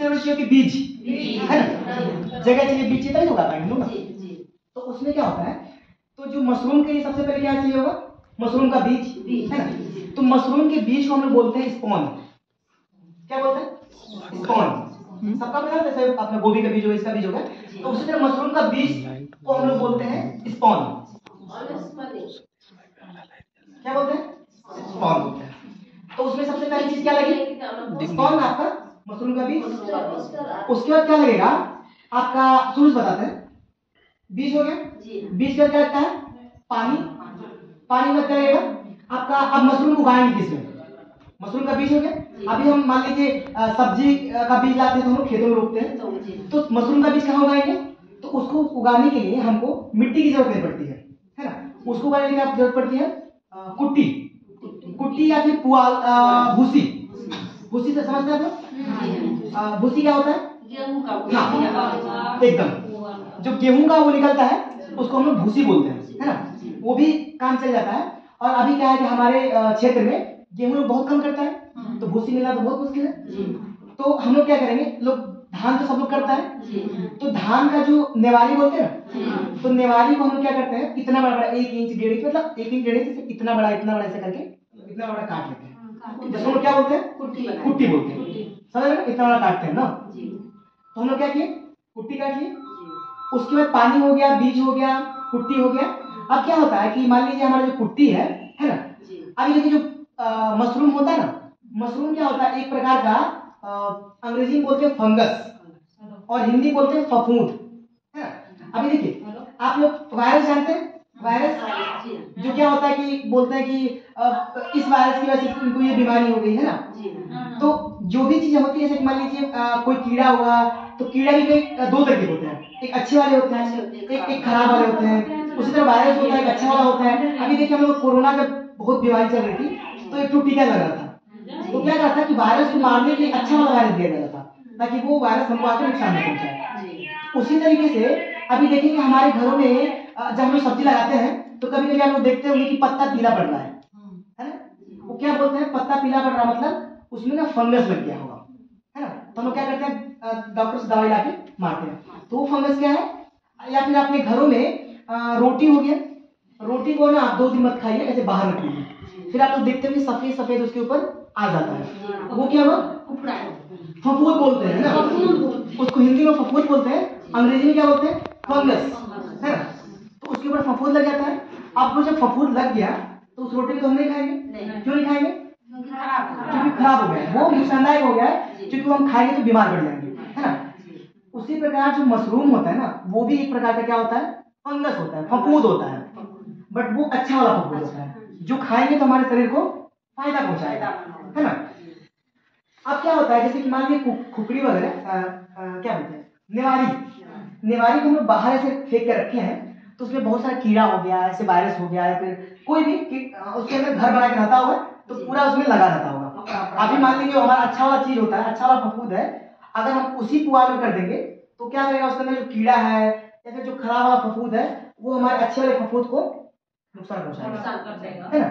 उससे जरूरत चाहिए बीज, है ना, जगह चाहिए, बीज चाहिए तभी तो उगा पाएंगे लोग ना। तो उसमें क्या होता है, तो जो मशरूम के लिए सबसे पहले क्या चाहिए होगा, मशरूम का बीज, है ना। तो मशरूम के बीज को हम लोग बोलते हैं स्पॉन। क्या बोलते हैं, स्पॉन। सबका पता है, जैसे अपना गोभी का बीज होगा, इसका बीज होगा, तो उसी तरह मशरूम का बीज को हम लोग बोलते हैं स्पॉन। क्या बोलते हैं, स्पॉन बोलते हैं। तो उसमें सबसे पहली चीज क्या लगी, स्पॉन आपका मशरूम का बीज। उसके बाद क्या लगेगा आपका, शुरू बताते हैं, बीज हो गया, बीज का क्या लगता है, पानी, पानी में क्या लगेगा आपका। अब मशरूम उगाएंगे किसमें, मशरूम का बीज हो गया। अभी हम मान लीजिए सब्जी का बीज लाते हैं तो हम लोग खेतों में रोपते हैं, तो मशरूम का बीज कहाँ उगाएंगे, तो उसको उगाने के लिए हमको मिट्टी की जरूरत नहीं पड़ती है ना। उसको उगाने के लिए आपको जरूरत पड़ती है कुट्टी, कुट्टी या फिर पुआल, भूसी, भूसी से समझते हैं आप, भूसी क्या होता है, गेहूं का, हाँ एकदम, जो गेहूं का वो निकलता है उसको हम लोग भूसी बोलते हैं, है ना, वो भी काम चल जाता है। और अभी क्या है कि हमारे क्षेत्र में गेहूं लोग बहुत कम करता है, तो भूसी मिलना तो बहुत मुश्किल है। तो हम लोग क्या करेंगे, लोग धान तो सब लोग करता है, तो धान का जो नेवारी बोलते हैं ना, तो नेवारी को हम लोग क्या करते हैं, इतना बड़ा बड़ा 1 इंच 1.5 इंच, मतलब 1 इंच 1.5 इंच से इतना बड़ा ऐसे करके इतना बड़ा काट लेते हैं, जिसको हम लोग क्या बोलते हैं, कुट्टी बोलते हैं, समझ रहे, इतना बड़ा काटते हैं ना। तो हम लोग क्या किए, कुट्टी काट लिए, उसके बाद पानी हो गया, बीज हो गया, कुट्टी हो गया। अब क्या होता है कि मान लीजिए हमारा जो कुट्टी है ना, अभी देखिए जो मशरूम होता है ना, मशरूम क्या होता है, एक प्रकार का अंग्रेजी में बोलते हैं फंगस और हिंदी बोलते हैं फफूंद, है ना। अभी देखिए आप लोग वायरस जानते हैं, वायरस जो क्या होता है कि बोलते हैं कि इस वायरस की वजह से इनको ये बीमारी हो गई, है ना। तो जो भी चीजें होती है, जैसे मान लीजिए कोई कीड़ा हुआ, तो कीड़ा भी कई 2 तरह के होते हैं, एक अच्छे वाले होते हैं, एक खराब वाले होते हैं। उसी तरह वायरस होता है, एक अच्छा वाला होता है। अभी देखिए हम लोग कोरोना का बहुत बीमारी चल रही थी, तो एक टीका लग रहा था, तो क्या करता है कि वायरस को मारने के लिए अच्छा वाला वायरस दिया जाता था, ताकि वो वायरस हमको आकर नुकसान नहीं पहुंचाए। उसी तरीके से अभी देखेंगे हमारे घरों में जब हम लोग सब्जी लगाते हैं, तो कभी कभी हम लोग देखते होंगे कि पत्ता पीला पड़ रहा है ना। वो क्या बोलते हैं, पत्ता पीला पड़ रहा मतलब उसमें ना फंगस लग गया होगा, है ना। तो हम लोग क्या करते हैं, डॉक्टर से दवाई लाके मारते हैं, तो वो फंगस क्या है। या फिर अपने घरों में रोटी हो गया, रोटी को ना आप 2 दिन मत खाइए, ऐसे बाहर रख दीजिए, फिर आप लोग देखते होंगे सफेद सफेद उसके ऊपर आ जाता है, वो क्या हुआ, फफूंद बोलते हैं ना, उसको हिंदी में फफूंद बोलते हैं, अंग्रेजी में क्या बोलते हैं, फंगस, है ना। तो उसके ऊपर फफूंद लग जाता है। आपको जब फफूंद लग गया तो उस रोटी को हम नहीं खाएंगे, क्यों नहीं खाएंगे, क्योंकि खराब हो गया, वो नुकसानदायक हो गया है, क्योंकि हम खाएंगे तो बीमार पड़ जाएंगे, है ना। उसी प्रकार जो मशरूम होता है ना, वो भी एक प्रकार का क्या होता है, फंगस होता है, फफूंद होता है, बट वो अच्छा वाला फफूंद होता है, जो खाएंगे तो हमारे शरीर को फायदा पहुंचाएगा, है ना। अब क्या होता है, जैसे कि मान लीजिए खुपड़ी वगैरह, क्या बोलते हैं, नेवारी, नेवारी को हम लोग बाहर ऐसे फेंक के रखे हैं, तो उसमें बहुत सारा कीड़ा हो गया, ऐसे वायरस हो गया, या फिर कोई भी उसके अंदर घर बना के रहता होगा, तो पूरा उसमें लगा रहता होगा। अभी मान लीजिए हमारा अच्छा वाला चीज होता है, अच्छा वाला फफूंद है, अगर हम उसी पुआल में कर देंगे तो क्या करेगा, उसके अंदर जो कीड़ा है या फिर जो खराब वाला फफूंद है, वो हमारे अच्छे वाले फफूंद को नुकसान पहुंचाएगा, है ना।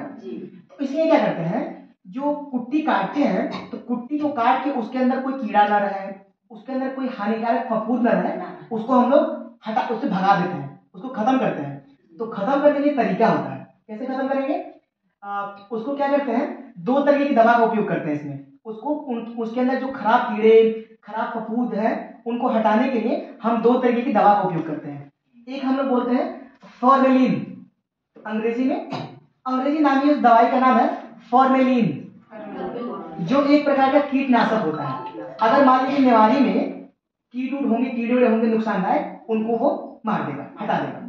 तो इसलिए क्या करते हैं, जो कुट्टी काटते हैं, तो कुट्टी को काट के उसके अंदर कोई कीड़ा ना रहे, उसके अंदर कोई हानिकारक फफूंद ना रहे, उसको हम लोग हटा, उससे भगा देते हैं, उसको खत्म करते हैं। तो खत्म करने का तरीका होता है, कैसे खत्म करेंगे, उसको क्या करते हैं, 2 तरीके की दवा का उपयोग करते हैं इसमें। उसको उसके अंदर जो खराब कीड़े, खराब फफूंद है, उनको हटाने के लिए हम 2 तरीके की दवा का उपयोग करते हैं। एक हम लोग बोलते हैं फॉर्मेलिन, अंग्रेजी में, अंग्रेजी नाम है उस दवाई का नाम है फॉर्मेलिन, जो एक प्रकार का कीटनाशक होता है। अगर मान लीजिए नेवारी में कीड़े होंगे नुकसानदायक, उनको वो मार देगा, हटा देगा,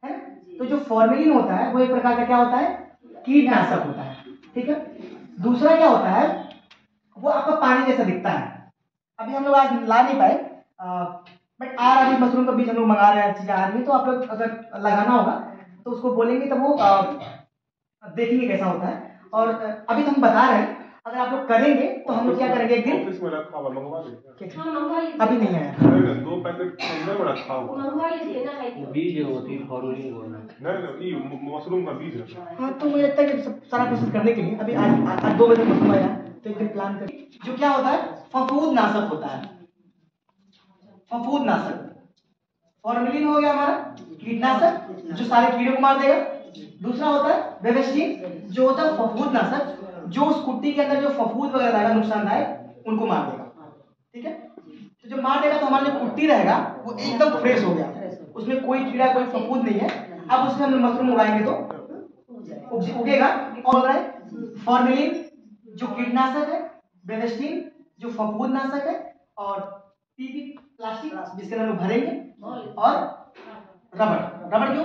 है। तो जो फॉर्मेलिन होता है वो एक प्रकार का क्या होता है, कीटनाशक होता है, ठीक है। दूसरा क्या होता है, वो आपका पानी जैसा दिखता है। अभी हम लोग आज ला नहीं पाए, बट आ रहा है, मशरूम का बीज हम लोग मंगा रहे हैं, चीजें आ रही है, तो आप लोग अगर लगाना होगा तो उसको बोलेंगे तो वो देखेंगे कैसा होता है। और अभी तो हम बता रहे हैं, अगर आप लोग करेंगे तो हम लोग क्या करेंगे, एक दिन ऑफिस में रखा हुआ मंगवा लेंगे, अभी नहीं आया, 2 पैकेट अंदर में रखा हुआ बीज होती है, फॉर्मेलिन बोल रहा है, नहीं ये मशरूम का बीज है। हाँ, तो मुझे लगता है कि सारा प्रोसेस करने के लिए अभी आज 2 बजे मशरूम आया, तो एक दिन प्लान कर, जो क्या होता है, फफूंद नाशक होता है, फफूंदनाशक। फॉर्मेलिन हो गया हमारा कीटनाशक जो सारे कीड़े को मार देगा। दूसरा होता है बेवेस्टिन जो होता है फफूंदनाशक जो उस कुट्टी के अंदर जो फफूंद वगैरह रहेगा नुकसानदायक उनको मार देगा। ठीक है, तो जब मार देगा तो हमारा जो कुट्टी रहेगा वो एकदम फ्रेश हो गया, उसमें कोई कीड़ा कोई फफूंद नहीं है। अब उसमें हम मशरूम उगाएंगे तो उगेगा। और है फॉर्मेलिन जो कीटनाशक है, बेवेस्टिन जो फफूंदनाशक है, और पीपी प्लास्टिक जिसके अंदर हम भरेंगे, और रबड़ क्यों?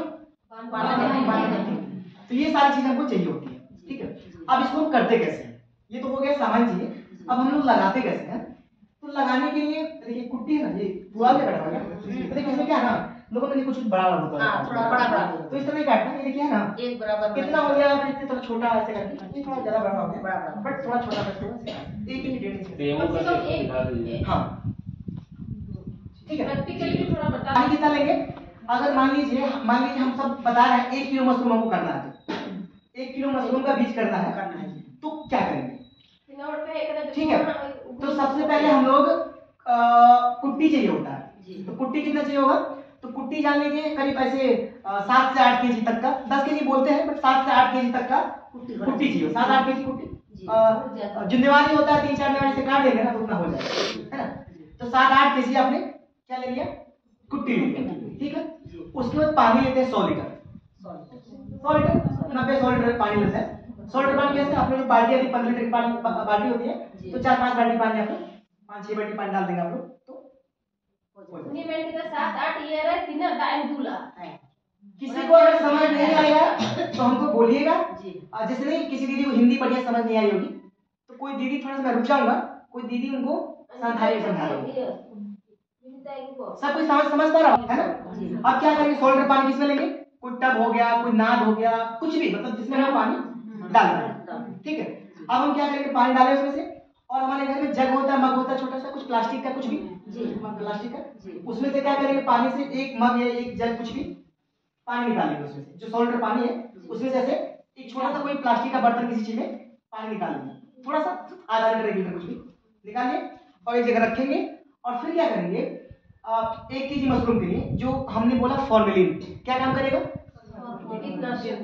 तो ये सारी चीजें हमको चाहिए होती है। ठीक है, अब इसको हम करते कैसे हैं? ये तो हो गया सामान्य चीजें। अब हम लोग लगाते कैसे हैं? तो लगाने के लिए देखिए कुट्टी है ना, ये पूरा क्या कटा गया, तो देखिए इसमें क्या है ना, लोगों ने कुछ बड़ा होता है, थोड़ा बड़ा तो इस तरह काटना। ये देखिए ना एक बराबर कितना हो गया, इतने थोड़ा छोटा ऐसे करके, ये थोड़ा ज्यादा बड़ा हो गया, बट थोड़ा छोटा करते हैं 1 इंच 1.5 इंच। डेमो करके दिखा दीजिए। हाँ ठीक है, प्रैक्टिकली थोड़ा बता पानी कितना लेंगे? अगर मान लीजिए हम सब बता रहे हैं 1 किलो मशरूम हमको करना है, तो 1 किलो मशरूम का बीज करना है, तो क्या करेंगे? ठीक है, तो सबसे पहले हम लोग कुट्टी चाहिए होता है। तो कुट्टी कितना चाहिए होगा? तो कुट्टी जान लीजिए करीब ऐसे 7 से 8 केजी तक का, 10 केजी बोलते हैं बट 7 से 8 केजी तक का कुट्टी चाहिए। 7-8 केजी कुट्टी जिम्मेवारी होता है 3-4 दिन से काट देंगे ना तो उतना हो जाएगा, है ना। तो 7-8 केजी आपने क्या ले लिया? कुट्टी ले लिया। ठीक है, उसके बाद पानी लेते हैं 100 लीटर 90-100 लीटर पानी लेते हैं। 100 लीटर पानी कैसे? आपने जो बाल्टी आती है 15 लीटर की पानी बाल्टी होती है, तो 4-5 बाल्टी पानी आप लोग 5-6 बाल्टी पानी डाल देंगे आप लोग, तो किसी को अगर समझ नहीं आएगा तो हमको बोलिएगा। जैसे नहीं किसी दीदी को हिंदी बढ़िया समझ नहीं आई होगी तो कोई दीदी, थोड़ा सा मैं रुक जाऊंगा, कोई दीदी उनको समझा रही सब कुछ समझ पा रहा है ना। अब क्या करेंगे? 100 लीटर पानी किसमें लेंगे? कोई टब हो गया, कोई नाद हो गया, कुछ भी, मतलब जिसमें हम पानी डाल दें। ठीक है, अब हम क्या करेंगे? पानी डालें उसमें से, और हमारे घर में जग होता है, मग होता है छोटा सा, कुछ प्लास्टिक का, कुछ भी प्लास्टिक का, उसमें से क्या करेंगे? पानी से एक मग या एक जग कुछ भी पानी निकालेंगे उसमें से। जो 100 लीटर पानी है उसमें से ऐसे एक छोटा सा कोई प्लास्टिक का बर्तन किसी चीज में पानी निकालेंगे, थोड़ा सा आधा लीटर 1 लीटर कुछ भी निकालिए, और एक जगह रखेंगे। और फिर क्या करेंगे? 1 केजी मशरूम के लिए जो हमने बोला फॉर्मेलिन क्या काम करेगा?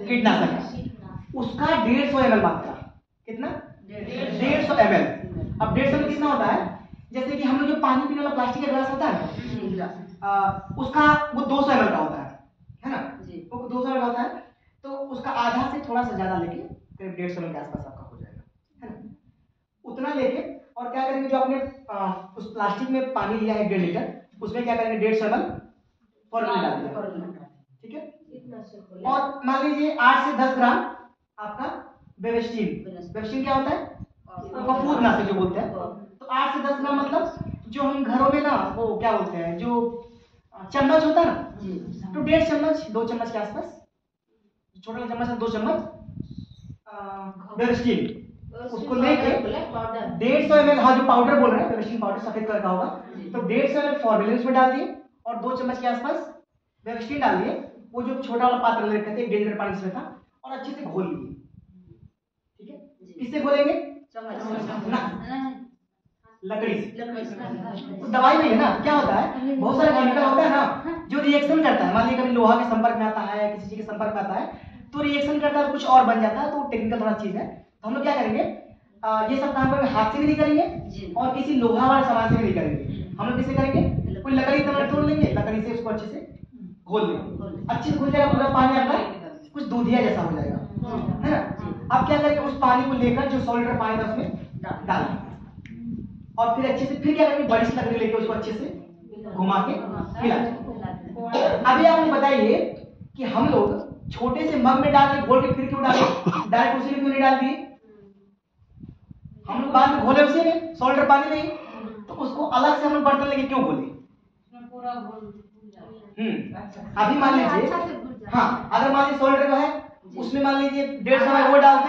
कीटनाशक। उसका 150 ml मात्रा। कितना? 150 ml। अब 150 में कितना होता है? जैसे कि हम लोग जो पानी पीने वाला प्लास्टिक का गिलास होता है उसका वो 200 ml का होता है ना, वो 200 ml का होता है, तो उसका आधा से थोड़ा सा ज्यादा लेके करीब 150 ml के आसपास आपका हो जाएगा, है ना। उतना लेके और क्या करेंगे? जो आपने उस प्लास्टिक में पानी लिया है 1.5 लीटर, उसमें क्या करेंगे? 150 ml फॉर्मेलिन डाल दिया। ठीक है, और मान लीजिए 8 से 10 ग्राम आपका बेवेस्टिन क्या होता है? फफूंदनाशक जो बोलते हैं। तो 8 से 10 ग्राम मतलब जो हम घरों में ना वो क्या बोलते हैं, जो चम्मच होता है ना, तो 1.5 चम्मच 2 चम्मच के आसपास, छोटा चम्मच है 2 चम्मच बेवेस्टिन, उसको लेके 150 ml, हाँ जो पाउडर बोल रहे हैं बेवेस्टिन पाउडर सफेद कलर का होगा, तो 150 ml फॉर्मेलिन उसमें डाल दिए और 2 चम्मच के आसपास बेवेस्टिन डाल दिए। वो जो छोटा वाला पात्र ले रखे थे 1.5 लीटर पानी इसमें था, और अच्छे से घोल लिए। ठीक है, किससे घोलेंगे? लकड़ी से। तो दवाई में है ना क्या होता है? बहुत सारे केमिकल होता है ना जो रिएक्शन करता है। मान लीजिए कभी लोहा के संपर्क में आता है, किसी चीज के संपर्क में आता है, तो रिएक्शन करता है, कुछ और बन जाता है, तो टेक्निकल थोड़ा चीज है। तो हम लोग क्या करेंगे? ये सब काम हम हाथ से भी नहीं करेंगे और किसी लोहा वाले सामान से भी नहीं करेंगे। हम लोग किससे करेंगे? कोई लकड़ी तोड़ लेंगे, लकड़ी से उसको अच्छे से घोल लेंगे, अच्छे से घुल जाएगा, पूरा पानी आपका कुछ दूधिया जैसा हो जाएगा, है ना। अब क्या करेंगे? उस पानी को लेकर जो 100 लीटर पानी था उसमें डालेंगे, और फिर अच्छे से फिर क्या करेंगे? बड़ी सी लकड़ी लेके उसको अच्छे से घुमा के मिला देंगे। अभी आप मुझे बताइए कि हम लोग छोटे से मग में डाल के घोल के फिर क्यों डाले? डायरेक्ट उसी में क्यों नहीं डाल दिए? हम लोग बाद में घोले उसी में 100 लीटर पानी में ही, तो उसको अलग से हम लोग बर्तन लेके क्यों घोले? अभी मान लीजिए, हाँ अगर मान लीजिए 100 लीटर का है, उसमें मान लीजिए 150 ml वो डालते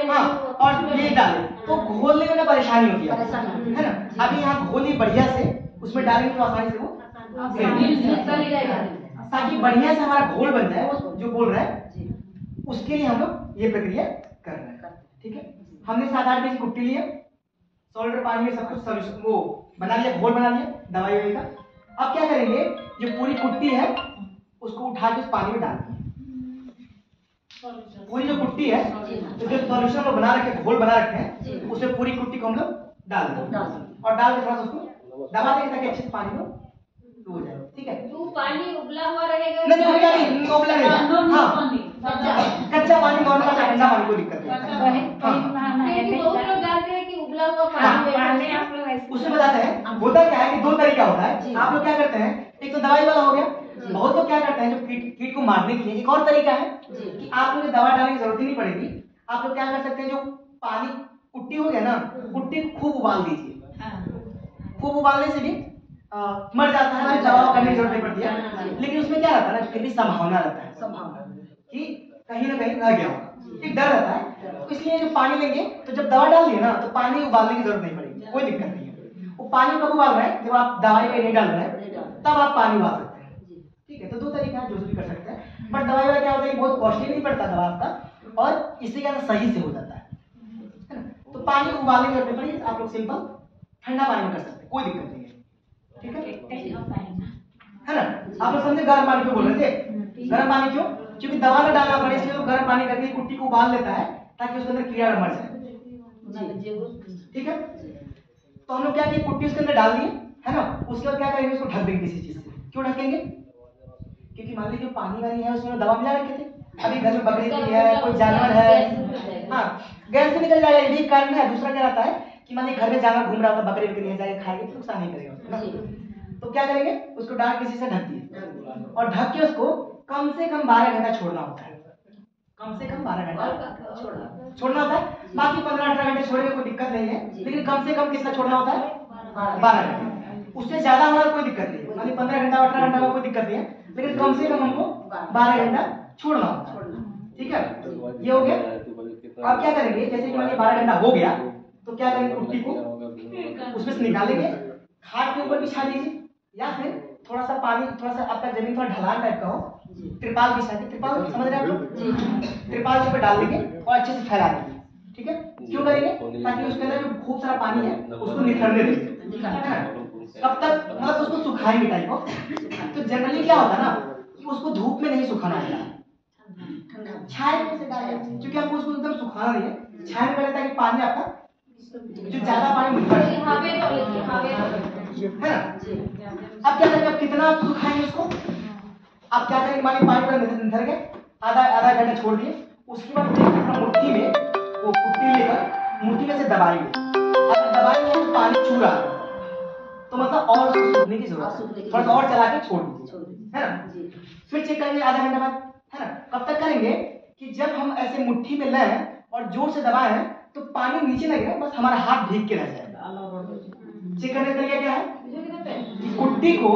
हाँ, और ये डाले तो घोलने में ना परेशानी होती है ना। अभी यहाँ घोली बढ़िया से उसमें डालेंगे तो आसानी से वो ताकि बढ़िया से हमारा घोल बन जाए, वो जो बोल रहा है उसके लिए हम लोग ये प्रक्रिया कर रहे हैं। ठीक है, हमने 7-8 केजी कुट्टी लिया, 100 लीटर पानी में सब कुछ वो बना लिया, घोल बना लिया दवाई का, अब क्या करेंगे, जो पूरी कुट्टी है उसको उठा के उस पानी में डाल देंगे। पूरी जो कुट्टी है तो जो सॉल्यूशन हम लोग बना रखे, घोल बना रखे हैं, उसमें पूरी कुट्टी को हम लोग डाल देंगे और डाल के थोड़ा सा उसको दबा देंगे ताकि अच्छे से पानी में हो जाए। ठीक है, तो पानी उबला हुआ रहेगा? नहीं उबला नहीं, उबला नहीं, हाँ कच्चा पानी नॉर्मल ठंडा पानी, कोई दिक्कत नहीं। बहुत लोग जानते हैं कि उबला हुआ पानी आप लोग उसमें बताते हैं होता क्या है कि दो तरीका होता है। आप लोग क्या करते हैं, एक तो दवाई वाला हो गया, बहुत लोग क्या करते हैं जो कीट को मारने के लिए, एक और तरीका है कि आप लोग दवा डालने की जरूरत ही नहीं पड़ेगी। आप लोग क्या कर सकते हैं, जो पानी कुट्टी हो गया ना, कुट्टी को खूब उबाल दीजिए। खूब उबालने से भी मर जाता है, दवा करने की जरूरत नहीं पड़ती है। लेकिन उसमें क्या रहता है ना, फिर भी संभावना रहता है कि कहीं ना कहीं रह गया होगा, एक डर रहता है। तो इसलिए जो पानी लेंगे तो जब दवा डाल दिए ना तो पानी उबालने की जरूरत नहीं पड़ेगी, कोई दिक्कत नहीं है। वो पानी कब उबाल रहे हैं, जब आप दवाई में नहीं डाल रहे हैं तब आप पानी उबाल सकते हैं। ठीक है, तो दो तरीका है जो भी कर सकते हैं। बट दवाई वाला क्या होता है कि बहुत कॉस्टली नहीं पड़ता दवा आपका, और इससे क्या सही से हो जाता है ना। तो पानी उबालने की जरूरत नहीं पड़ेगी, आप लोग सिंपल ठंडा पानी में कर सकते हैं, कोई दिक्कत नहीं है। ठीक है ना, आप लोग समझे गर्म पानी क्यों बोल रहे थे? गर्म पानी क्यों? क्योंकि दवा में डालना पड़े, इसलिए गर्म पानी करके कुट्टी को उबाल लेता है ताकि उसके अंदर कीड़ा मर जाए। ठीक है, तो हम लोग क्या किए, कुट्टी उसके अंदर डाल दिए, है ना। उसके बाद क्या करेंगे, उसको ढक देंगे किसी चीज से। क्यों ढकेंगे? क्योंकि मान लीजिए पानी वाली है उसमें दवा मिला रखे थे, अभी घर में बकरी भी है, कोई जानवर है, हाँ गैस भी निकल जाएगा, ये भी कारण है। दूसरा क्या रहता है कि मान लीजिए घर में जानवर घूम रहा होता, बकरी बकरी जाएगा खाएगी तो नुकसान नहीं करेगा। तो क्या करेंगे, उसको डाल किसी से ढक दिए और ढक के उसको कम से कम 12 घंटा छोड़ना होता है। कम से कम 12 घंटा छोड़ना होता है। बाकी 15-18 घंटे छोड़ने में कोई दिक्कत नहीं है, लेकिन कम से कम कितना छोड़ना होता है, 12 घंटे। उससे ज्यादा हमारा कोई दिक्कत नहीं है, मानी 15 घंटा 18 घंटा में कोई दिक्कत नहीं है, लेकिन कम से कम हमको 12 घंटा छोड़ना होता है। ठीक है, ये हो गया। अब क्या करेंगे, जैसे कि मानिए 12 घंटा हो गया तो क्या करेंगे, कुट्टी को उसमें से निकालेंगे, खाट के ऊपर बिछा दीजिए, या फिर थोड़ा सा पानी, थोड़ा सा आपका जमीन थोड़ा ढलान टाइप का हो, त्रिपाल बिछा के, त्रिपाल समझ रहे हैं आप लोग, त्रिपाल के ऊपर डाल देंगे और अच्छे से फैला देंगे। ठीक है, क्यों करेंगे, ताकि उसके अंदर जो खूब सारा पानी है उसको निखरने देंगे। कब तक, मतलब उसको सुखाएंगे टाइप ऑफ। तो जनरली क्या होता है ना कि उसको धूप में नहीं सुखाना होता है, छाया में से डालें, क्योंकि आपको उसको एकदम सुखाना नहीं है, छाया में डालें ताकि पानी आपका जो ज्यादा पानी निकल है ना। अब क्या करेंगे, अब कितना आप सुखाएंगे उसको, आप क्या करेंगे, मानिए पानी पूरा निधर गए, आधा घंटा छोड़ दिए, उसके बाद मुट्ठी में वो कुट्टी लेकर मुट्ठी में से दबाएंगे। अगर दबाएंगे तो पानी छू रहा है तो मतलब और उसको सूखने की जरूरत है, थोड़ा सा और चला के छोड़ दीजिए, है ना। फिर चेक करेंगे आधा घंटा बाद, है ना। कब तक करेंगे कि जब हम ऐसे मुट्ठी में लें और जोर से दबाएं तो पानी नीचे लगेगा, बस हमारा हाथ भीग के रह जाएगा। चेक करने का तरीका क्या है कि कुट्टी को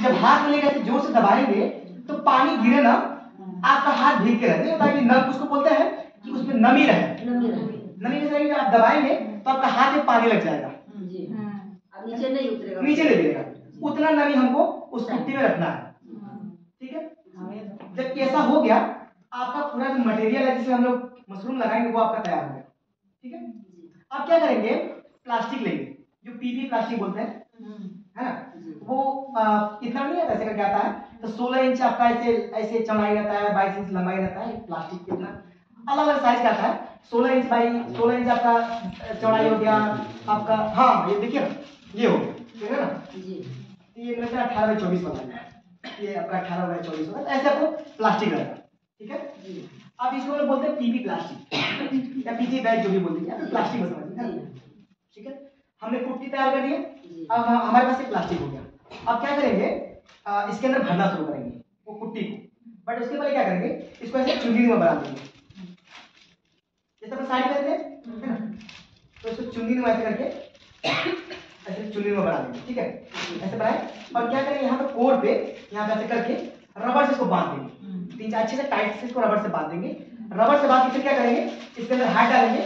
जब हाथ में लेकर जोर से दबाएंगे तो पानी गिरे ना, आपका हाथ भीग के रहते, ताकि नम, उसको बोलते हैं कि उसमें नमी रहे। नमी कैसे रहेगी, आप दबाएंगे तो आपका हाथ में पानी लग जाएगा, नीचे नहीं उतरेगा, नीचे नहीं गिरेगा। उतना नमी हमको उस कुट्टी में रखना है। ठीक है, जब ऐसा हो गया, आपका पूरा जो मटेरियल है जिसमें हम लोग मशरूम लगाएंगे वो आपका तैयार हो गया। ठीक है, अब क्या करेंगे, प्लास्टिक लेंगे, जो पीपी प्लास्टिक बोलते हैं, है ना। वो इतना नहीं आता, ऐसे करके आता है, तो 16 इंच आपका ऐसे ऐसे चौड़ाई रहता है, 22 इंच लंबाई रहता है। प्लास्टिक कितना अलग अलग साइज का आता है, 16 इंच बाई 16 इंच आपका चौड़ाई हो गया आपका, हाँ ये देखिए ना, ये हो गया, ठीक है ना। ये मेरे 18x24 वाला है, ये आपका 18x24 होगा, ऐसे आपको प्लास्टिक रहेगा। ठीक है, अब इसको लोग बोलते हैं पीपी प्लास्टिक या पीपी बैग, जो भी बोलते हैं, प्लास्टिक समझिए, है। ठीक है, हमने कुट्टी तैयार कर दी है, अब हमारे पास एक प्लास्टिक हो गया। अब क्या करेंगे, इसके अंदर भरना शुरू करेंगे वो कुट्टी को, बट उसके पहले क्या करेंगे, इसको ऐसे चुंगी में बना देंगे, जैसे अपन साड़ी पहनते हैं, है ना, तो इसको चुंगी में ऐसे करके ऐसे चुंगी में बना देंगे। ठीक है, ऐसे बनाए, और क्या करेंगे, यहाँ पे कोर पे यहाँ पे ऐसे करके रबर से इसको बांध देंगे, 3-4 अच्छे से टाइट से इसको रबर से बांध देंगे। रबर से बांध के फिर क्या करेंगे, इसके अंदर हाथ डालेंगे,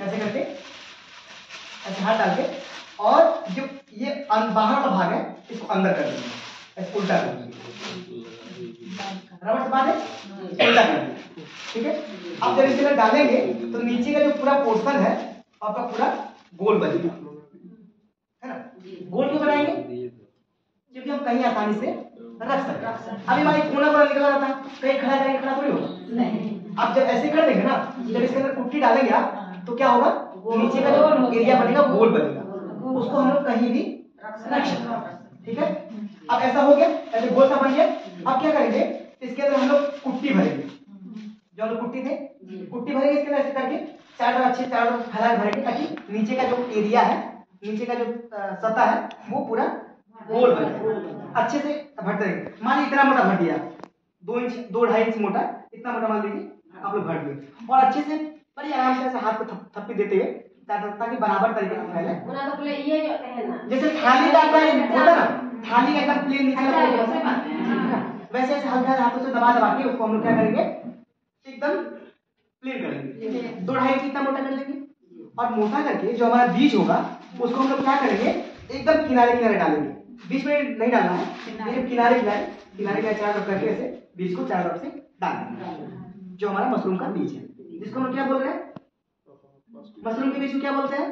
ऐसे करके ऐसे हाथ डाल के, और जो ये बाहर वाला भाग है इसको अंदर कर देंगे, ऐसे उल्टा कर देंगे, रबर से बांधे उल्टा कर देंगे। ठीक है, अब जब इसके अंदर डालेंगे तो नीचे का जो पूरा पोर्शन है आपका पूरा गोल बनेगा, है ना। गोल क्यों बनाएंगे, क्योंकि कि हम कहीं आसानी से रख सकते हैं। अभी हमारी कोना पर निकला रहता है, कहीं खड़ा करेंगे, खड़ा थोड़ी होगा। नहीं, आप जब ऐसे कर देंगे ना, जब इसके अंदर कुट्टी डालेंगे आप, तो क्या होगा, नीचे का जो एरिया बनेगा गोल बनेगा, उसको हम लोग कहीं भी रख सकते हैं। ठीक है, अब ऐसा हो गया, ऐसे गोल सा बन गया। अब क्या करेंगे, इसके अंदर हम लोग कुट्टी भरेंगे, जो हम लोग कुट्टी थे, कुट्टी भरेंगे इसके अंदर ऐसे करके, चारों अच्छे चारों फैला भरेंगे, ताकि नीचे का जो एरिया है, नीचे का जो सतह है, वो पूरा गोल बने, अच्छे से भर देंगे। मान लीजिए इतना मोटा भर दिया, 2 इंच 2-2.5 इंच मोटा, इतना मोटा मान लीजिए आप लोग भर दिए, और अच्छे से बड़ी आराम से ऐसे हाथ को थप्पी देते हुए, ताकि बराबर तरीके से फैले। उना तो प्ले ये जो है ना, जैसे थाली का होता ना, थाली का एकदम प्लेन नीचे का, वैसे ऐसे हल्का हाथों से दबा दबा के उसको हम लोग क्या करेंगे, एकदम प्लेन कर लेंगे, 2-2.5 इंच इतना मोटा कर लेंगे। और मोटा करके जो हमारा बीज होगा उसको हम लोग क्या करेंगे, एकदम किनारे किनारे डालेंगे, बीच में नहीं डालना है, लेकिन किनारे किनारे चारों तरफ करके ऐसे बीज को चारों तरफ से डालेंगे, जो हमारा मशरूम का बीज है, जिसको हम क्या बोल रहे हैं, मशरूम के बीज को क्या बोलते हैं,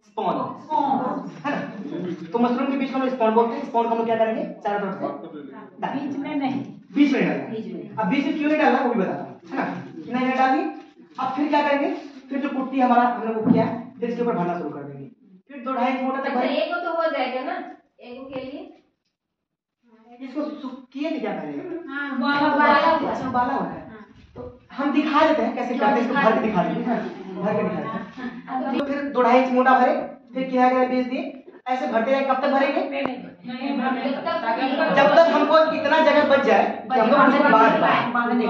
स्पॉन, है ना। तो मशरूम के बीज को हम स्पॉन बोलते हैं। स्पॉन को हम क्या करेंगे, चारों तरफ से डालेंगे, बीच में नहीं, बीच में डालना। अब बीच में क्यों नहीं डालना वो भी बताता हूँ, है ना। नहीं डालिए। अब फिर क्या करेंगे, फिर जो कुट्टी हमारा हमने वो किया, फिर इसके ऊपर भरना शुरू कर देंगे, फिर 2-2.5 इंच मोटा तक अच्छा एक तो हो जाएगा ना, एक के लिए इसको किए थे क्या पहले, बाला हुआ है, तो हम दिखा देते हैं कैसे करते हैं, इसको भर के दिखा देते हैं, भर के दिखा देते हैं। तो फिर 2-2.5 इंच मोटा भरे, फिर किनारे बीज दिए, ऐसे भरते रहे। कब तक भरेंगे, जब तक हमको इतना जगह बच जाए कि हम लोग उसको बांधने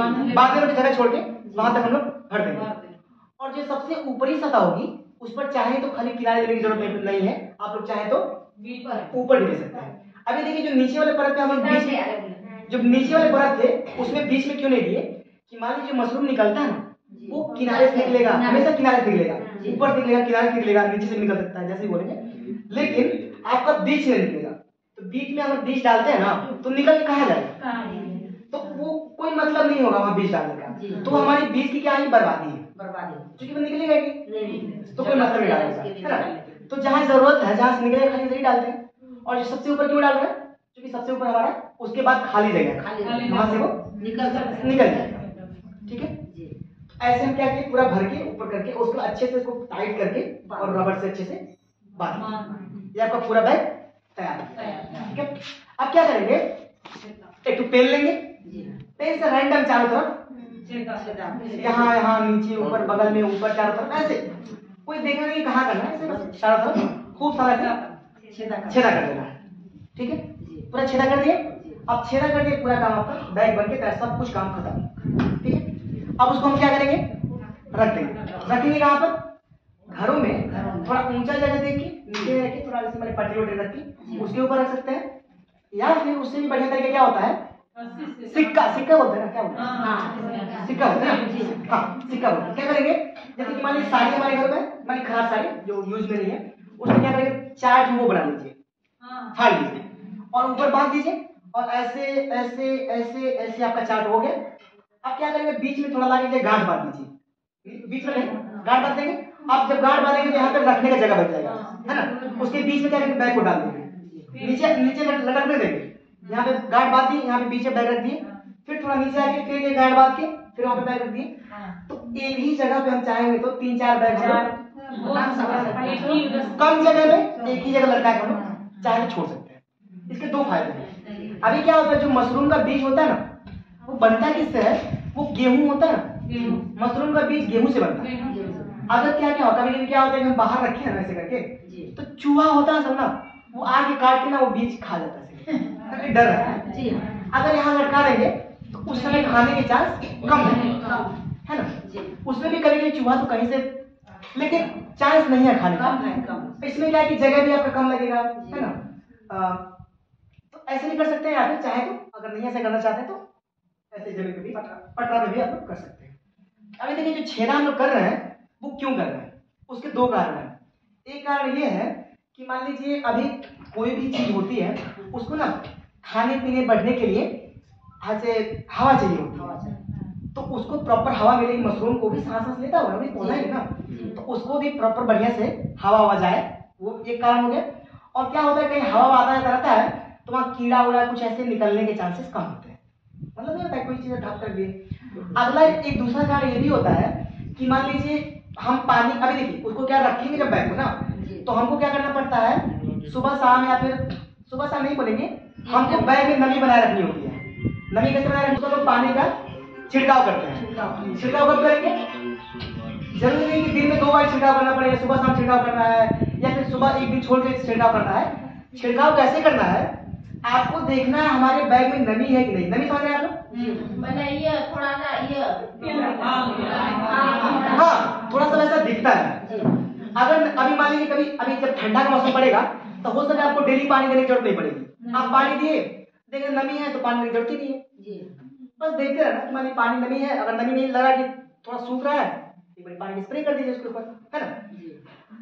की जगह छोड़ के वहां तक हम लोग भर देंगे। और जो सबसे ऊपरी सतह होगी उस पर चाहे तो खाली किनारे देने की जरूरत नहीं है, आप लोग चाहे तो ऊपर भी दे सकते हैं। अभी देखिए जो नीचे वाले परत पे हम लोग बीच में, जो नीचे वाले परत थे उसमें बीच में क्यों नहीं दिए, कि मान लीजिए मशरूम निकलता है ना, वो किनारे से निकलेगा, हमेशा किनारे से निकलेगा, ऊपर से निकलेगा, किनारे से निकलेगा, नीचे से निकल सकता है जैसे ही बोलेंगे, लेकिन आपका बीच से निकलेगा। तो बीच में अगर बीज डालते हैं ना तो निकल के कहाँ जाएगा, तो वो कोई मतलब नहीं होगा वहाँ बीज डालने का, तो हमारी बीज की क्या है, बर्बादी है, क्योंकि वो निकलेगा नहीं, तो कोई मतलब नहीं डालेगा, है ना। तो जहाँ जरूरत है, जहाँ से निकलेगा खाली वही डालते हैं। और जो सबसे ऊपर क्यों डाल रहे हैं, क्योंकि सबसे ऊपर हमारा उसके बाद खाली जगह है, वहां से वो निकल जाएगा। ठीक है, ऐसे हम क्या किए, पूरा भर के ऊपर करके उसको अच्छे से इसको टाइट करके और रबर से अच्छे से बांध, ये आपका पूरा बैग तैयार है। ठीक है, अब क्या करेंगे, एक तो पेन लेंगे, पेन से रैंडम चारों तरफ, यहाँ यहाँ नीचे ऊपर बगल में ऊपर चारों तरफ, ऐसे कोई देखना नहीं कहाँ करना है, बस चारों तरफ खूब सारा छेदा कर देना है। ठीक है, पूरा छेदा कर दिए। अब छेदा कर दिए, पूरा काम आपका बैग बन के सब कुछ काम खत्म। ठीक है, अब उसको हम क्या करेंगे, रख देंगे। रखेंगे कहाँ पर, घरों में थोड़ा ऊंचा जगह देख के, नीचे रखिए, थोड़ा जैसे मैंने पटरी वटरी रखी उसके ऊपर रख सकते हैं, या फिर उससे भी बढ़िया तरीके क्या होता है, सिक्का बोलते हैं ना, क्या बोलते हैं, सिक्का बोलते हैं ना, हाँ सिक्का बोलते हैं। क्या करेंगे, जैसे कि मान लीजिए साड़ी हमारे घर में, मान लीजिए खराब साड़ी जो यूज में नहीं है, उसमें क्या करेंगे, 4 वो बना लीजिए, फाड़ लीजिए और ऊपर बांध दीजिए, और ऐसे ऐसे ऐसे ऐसे आपका चार्ट हो गया। अब क्या करेंगे, बीच में थोड़ा ला लीजिए, गांठ बांध दीजिए, बीच में गांठ बांध देंगे। आप जब गांठ बांधेंगे तो यहाँ पे रखने का जगह बच जाएगा, है ना। उसके बीच में क्या करेंगे, बैग को डाल देंगे, नीचे लटकने देंगे, यहाँ पे गांठ बांध दिए, यहाँ पे पीछे बैग रख दिए, फिर थोड़ा नीचे आके फिर एक गांठ बांध के फिर वहाँ पे बैग रख दिए। तो एक ही जगह पे हम चाहेंगे तो 3-4 बैग कम जगह में एक ही जगह लटका के हम चाहे तो छोड़ सकते हैं। इसके 2 फायदे हैं। अभी क्या होता है, जो मशरूम का बीज होता है ना, वो बनता किससे है, वो गेहूं होता है ना, मशरूम का बीज गेहूं से बनता है। अगर क्या होता है, कभी क्या होता है कि हम बाहर रखे हैं ना ऐसे करके, तो चूहा होता है सब ना, वो आके काट के ना वो बीज खा जाता है, डर रहा है। अगर यहाँ लटका देंगे तो उस समय खाने के चांस कम है ना। उसमें भी कभी चूहा तो कहीं से, लेकिन चांस नहीं है खाने का। इसमें क्या है कि जगह भी आपका कम लगेगा, है ना। तो ऐसे भी कर सकते हैं, या फिर चाहे तो अगर नहीं ऐसे करना चाहते तो ऐसे जगह पे भी, पटरा पे भी आप लोग कर सकते हैं। अभी देखिए जो छेदा हम लोग कर रहे हैं वो क्यों कर रहे हैं, उसके 2 कारण हैं। एक कारण ये है कि मान लीजिए अभी कोई भी चीज होती है उसको ना खाने पीने बढ़ने के लिए ऐसे हवा चाहिए होती है, तो उसको प्रॉपर हवा मिलेगी। मशरूम को भी सांस लेता होगा, अभी पौधा है ना, तो उसको भी प्रॉपर बढ़िया से हवा जाए, वो एक कारण हो गया। और क्या होता है, कहीं हवा आता रहता है तो वहाँ कीड़ा उड़ा कुछ ऐसे निकलने के चांसेस कम होते हैं। मतलब नहीं होता है कोई चीज़ ढक कर दिए। अगला एक दूसरा कारण ये भी होता है कि मान लीजिए हम पानी, अभी देखिए उसको क्या रखेंगे जब बैग को ना, तो हमको क्या करना पड़ता है, सुबह शाम या फिर सुबह शाम नहीं बोलेंगे, हमको बैग में नमी बनाए रखनी होती है। नमी कैसे बनाए रखनी, तो लोग पानी का छिड़काव करते हैं। छिड़काव कब करेंगे, जरूरी नहीं कि दिन में 2 बार छिड़काव करना पड़ेगा, सुबह शाम छिड़काव करना है या फिर सुबह एक दिन छोड़ के छिड़काव करना है। छिड़काव कैसे करना है, आपको देखना है हमारे बैग में नमी है कि नहीं। नमी समझ रहे हैं आप लोग, मैंने ये थोड़ा सा ये हाँ थोड़ा सा वैसा दिखता है। अगर अभी मान लीजिए कभी अभी जब ठंडा का मौसम पड़ेगा तो हो सकता है आपको डेली पानी देने की जरूरत नहीं पड़ेगी। आप पानी दिए, देखें नमी है तो पानी देने की जरूरत ही नहीं है, बस देखते रहना कि मान लीजिए पानी नमी है, अगर नमी नहीं लगा कि थोड़ा सूख रहा है, एक बार पानी स्प्रे कर दीजिए उसके ऊपर, है ना।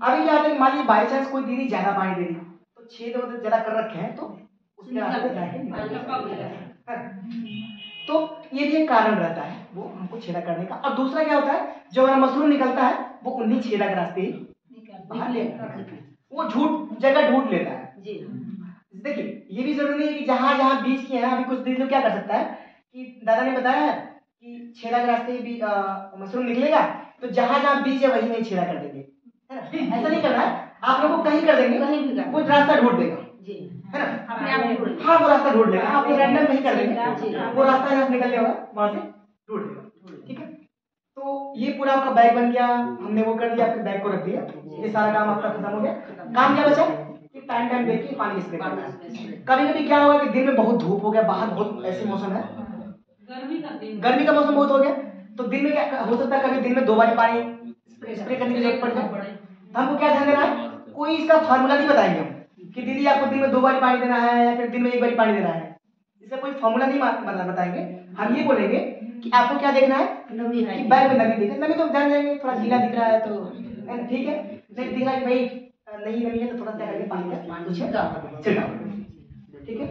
अभी क्या होता है, मान लीजिए बाई चांस कोई दीदी ज्यादा पानी दे रही तो छेद वगैरह ज्यादा कर रखे हैं तो उसके रास्ते जाके, तो ये भी एक कारण रहता है वो हमको छेदा करने का। और दूसरा क्या होता है, जो हमारा मशरूम निकलता है वो उन्हीं छेदा के रास्ते ही बाहर ले आता है, वो जगह ढूंढ लेता है। देखिए ये भी जरूरी नहीं है कि जहां जहां बीज किए हैं, अभी कुछ दिन क्या कर सकता है कि दादा ने बताया है कि छेदा के रास्ते ही भी मशरूम निकलेगा, तो जहां जहां बीज है वहीं नहीं छेदा कर देंगे, है ना। ऐसा नहीं करना है, आप लोगों को कहीं कर देंगे, वो रास्ता ढूंढ देगा, है ना। हाँ वो रास्ता ढूंढ लेगा, आपको रैंडम नहीं कर देंगे, वो रास्ता जहाँ निकलने होगा वहां से ढूंढ लेगा, ठीक है। तो ये पूरा आपका बैग बन गया, हमने वो कर दिया, फिर बैग को रख दिया, ये सारा काम आपका खत्म हो गया। काम क्या बचा कि टाइम देखिए पानी स्प्रे करना। कभी कभी क्या होगा कि दिन में बहुत धूप हो गया, बाहर बहुत ऐसे मौसम है, गर्मी का मौसम बहुत हो गया, तो दिन में क्या हो सकता है, कभी दिन में 2 बार पानी स्प्रे करने की जरूरत पड़ जाए। हमको क्या ध्यान देना है, कोई इसका फार्मूला नहीं बताएंगे हम कि दीदी आपको दिन में 2 बार पानी देना है या फिर दिन में 1 बार पानी देना है, इसका कोई फार्मूला नहीं मतलब बताएंगे। हम ये बोलेंगे कि आपको क्या देखना है, नमी है कि बैग में नमी दिखे। नमी तो जान जाएंगे, थोड़ा गीला दिख रहा है तो ठीक है, नहीं दिख रहा है भाई नहीं नमी है तो थोड़ा क्या करेंगे, पानी का छिड़काव, ठीक है।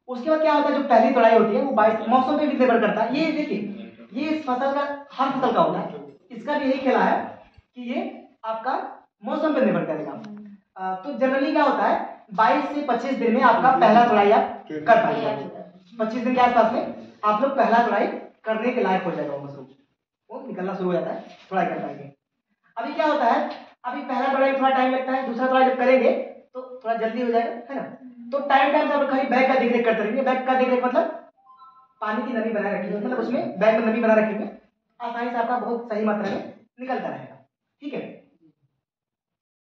उसके बाद क्या होता है, जो पहली तोड़ाई होती है वो 22 मौसम पे भी निर्भर करता है। ये देखिए ये इस फसल का हर फसल का होता है, इसका भी यही खेला है कि ये आपका मौसम पे निर्भर करेगा। तो जनरली क्या होता है 22 से 25 दिन में आपका पहला तोड़ाई आप कर पाएंगे। 25 दिन के आसपास में आप लोग पहला तोड़ाई करने के लायक हो जाएगा, वो मशरूम वो निकलना शुरू हो जाता है, तोड़ाई कर पाएंगे। अभी क्या होता है, अभी पहला तोड़ाई थोड़ा टाइम लगता है, दूसरा तोड़ाई जब करेंगे तो थोड़ा जल्दी हो जाएगा, है ना। तो टाइम से आप खाली बैग का देखरेख करते रहेंगे। बैग का देखरेख मतलब पानी की नमी बनाए रखेंगे, मतलब उसमें बैग में नमी बना रखेंगे, आसानी से आपका बहुत सही मात्रा में निकलता रहेगा, ठीक है।